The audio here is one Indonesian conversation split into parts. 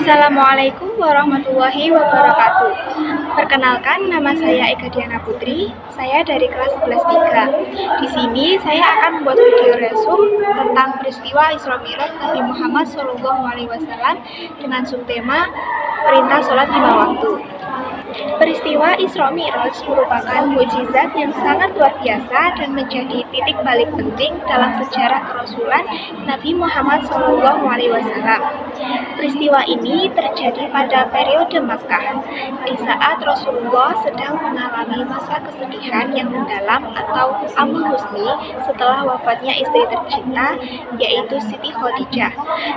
Assalamualaikum warahmatullahi wabarakatuh. Perkenalkan, nama saya Eka Diana Putri. Saya dari kelas 11 3. Di sini saya akan membuat video resum tentang peristiwa Isra Mi'raj Nabi Muhammad SAW dengan subtema perintah sholat 5 waktu. Peristiwa Isra Mi'raj merupakan mukjizat yang sangat luar biasa dan menjadi titik balik penting dalam sejarah kerasulan Nabi Muhammad SAW. Peristiwa ini terjadi pada periode Makkah, di saat Rasulullah sedang mengalami masa kesedihan yang mendalam atau amul husni setelah wafatnya istri tercinta, yaitu Siti Khadijah,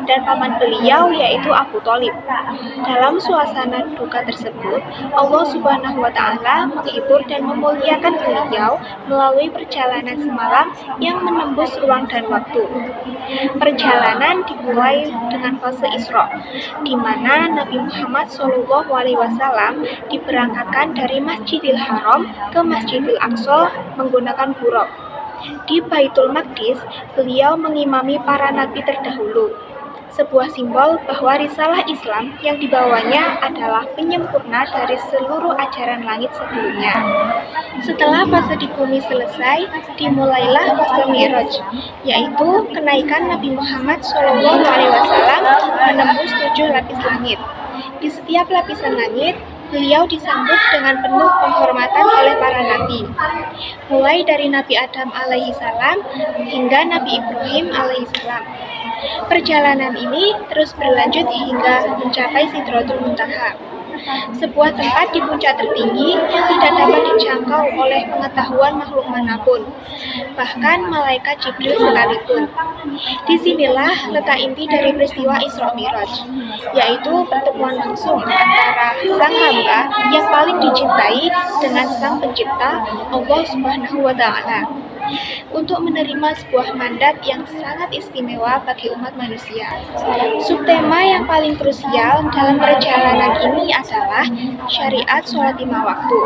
dan paman beliau yaitu Abu Thalib. Dalam suasana duka tersebut, Allah Subhanahu wa Ta'ala menghibur dan memuliakan beliau melalui perjalanan semalam yang menembus ruang dan waktu. Perjalanan dimulai dengan fase Isra, di mana Nabi Muhammad SAW diberangkatkan dari Masjidil Haram ke Masjidil Aqsa menggunakan buraq. Di Baitul Maqdis, beliau mengimami para nabi terdahulu, sebuah simbol bahwa risalah Islam yang dibawanya adalah penyempurna dari seluruh ajaran langit sebelumnya. Setelah fase di bumi selesai, dimulailah fase Mi'raj, yaitu kenaikan Nabi Muhammad SAW menembus 7 lapis langit. Di setiap lapisan langit, beliau disambut dengan penuh penghormatan oleh para nabi, mulai dari Nabi Adam alaihissalam hingga Nabi Ibrahim alaihissalam. Perjalanan ini terus berlanjut hingga mencapai Sidratul Muntaha, sebuah tempat di puncak tertinggi yang tidak dapat dijangkau oleh pengetahuan makhluk manapun, bahkan malaikat Jibril sekalipun. Disinilah letak inti dari peristiwa Isra Mi'raj, yaitu pertemuan langsung antara sang hamba yang paling dicintai dengan sang pencipta, Allah Subhanahu wa Ta'ala, untuk menerima sebuah mandat yang sangat istimewa bagi umat manusia. Subtema yang paling krusial dalam perjalanan ini adalah syariat sholat 5 waktu.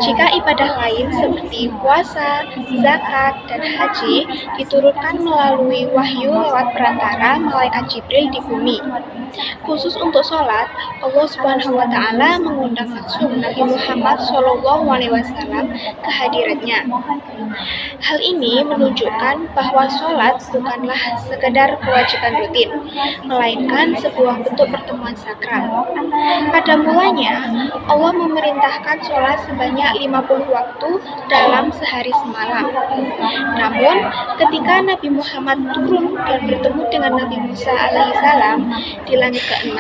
Jika ibadah lain seperti puasa, zakat, dan haji diturunkan melalui wahyu lewat perantara malaikat Jibril di bumi, khusus untuk sholat, Allah Subhanahu wa Ta'ala mengundang langsung Nabi Muhammad SAW ke hadiratnya. Hal ini menunjukkan bahwa sholat bukanlah sekedar kewajiban rutin, melainkan sebuah bentuk pertemuan sakral. Pada mulanya, Allah memerintahkan sholat sebanyak 50 waktu dalam sehari semalam. Namun, ketika Nabi Muhammad turun dan bertemu dengan Nabi Musa alaihissalam di langit ke-6,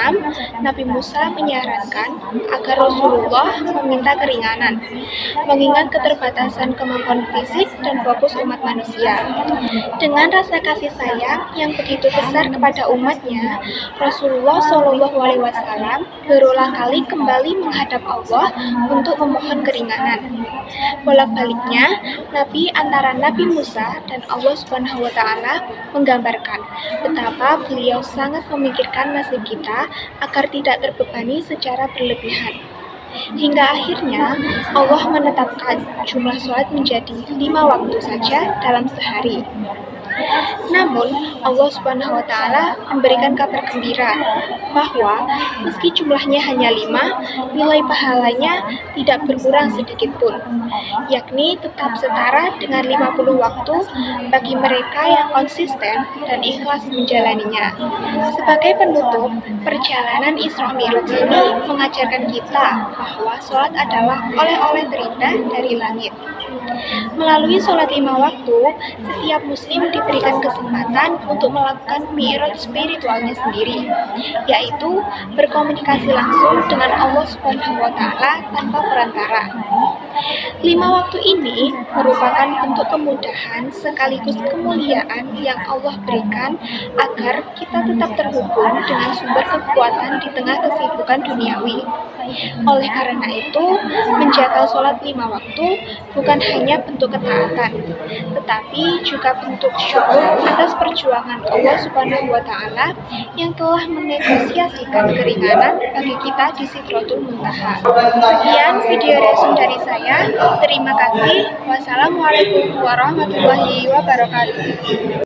Nabi Musa menyarankan agar Rasulullah meminta keringanan, mengingat keterbatasan kemampuan fisik dan fokus umat manusia. Dengan rasa kasih sayang yang begitu besar kepada umatnya, Rasulullah SAW berulang kali kembali menghadap Allah untuk memohon keringanan. Bolak-baliknya, Nabi antara Nabi Musa dan Allah Subhanahu wa Ta'ala menggambarkan betapa beliau sangat memikirkan nasib kita agar tidak terbebani secara berlebihan. Hingga akhirnya Allah menetapkan jumlah sholat menjadi 5 waktu saja dalam sehari. Namun, Allah Subhanahu wa Ta'ala memberikan kabar gembira bahwa meski jumlahnya hanya 5, nilai pahalanya tidak berkurang sedikit pun, yakni tetap setara dengan 50 waktu bagi mereka yang konsisten dan ikhlas menjalaninya. Sebagai penutup, perjalanan Isra Mi'raj ini mengajarkan kita bahwa sholat adalah oleh-oleh terindah dari langit. Melalui sholat 5 waktu, setiap muslim diberikan kesempatan untuk melakukan mi'raj spiritualnya sendiri, yaitu berkomunikasi langsung dengan Allah Subhanahu wa Ta'ala tanpa perantara. 5 waktu ini merupakan bentuk kemudahan sekaligus kemuliaan yang Allah berikan agar kita tetap terhubung dengan sumber kekuatan di tengah kesibukan duniawi. Oleh karena itu, menjaga sholat 5 waktu bukan hanya bentuk ketaatan, tetapi juga bentuk syukur atas perjuangan Allah Subhanahu wa Ta'ala yang telah menegosiasikan keringanan bagi kita di Sidratul Muntaha. Sekian video resum dari saya. Terima kasih. Wassalamualaikum warahmatullahi wabarakatuh.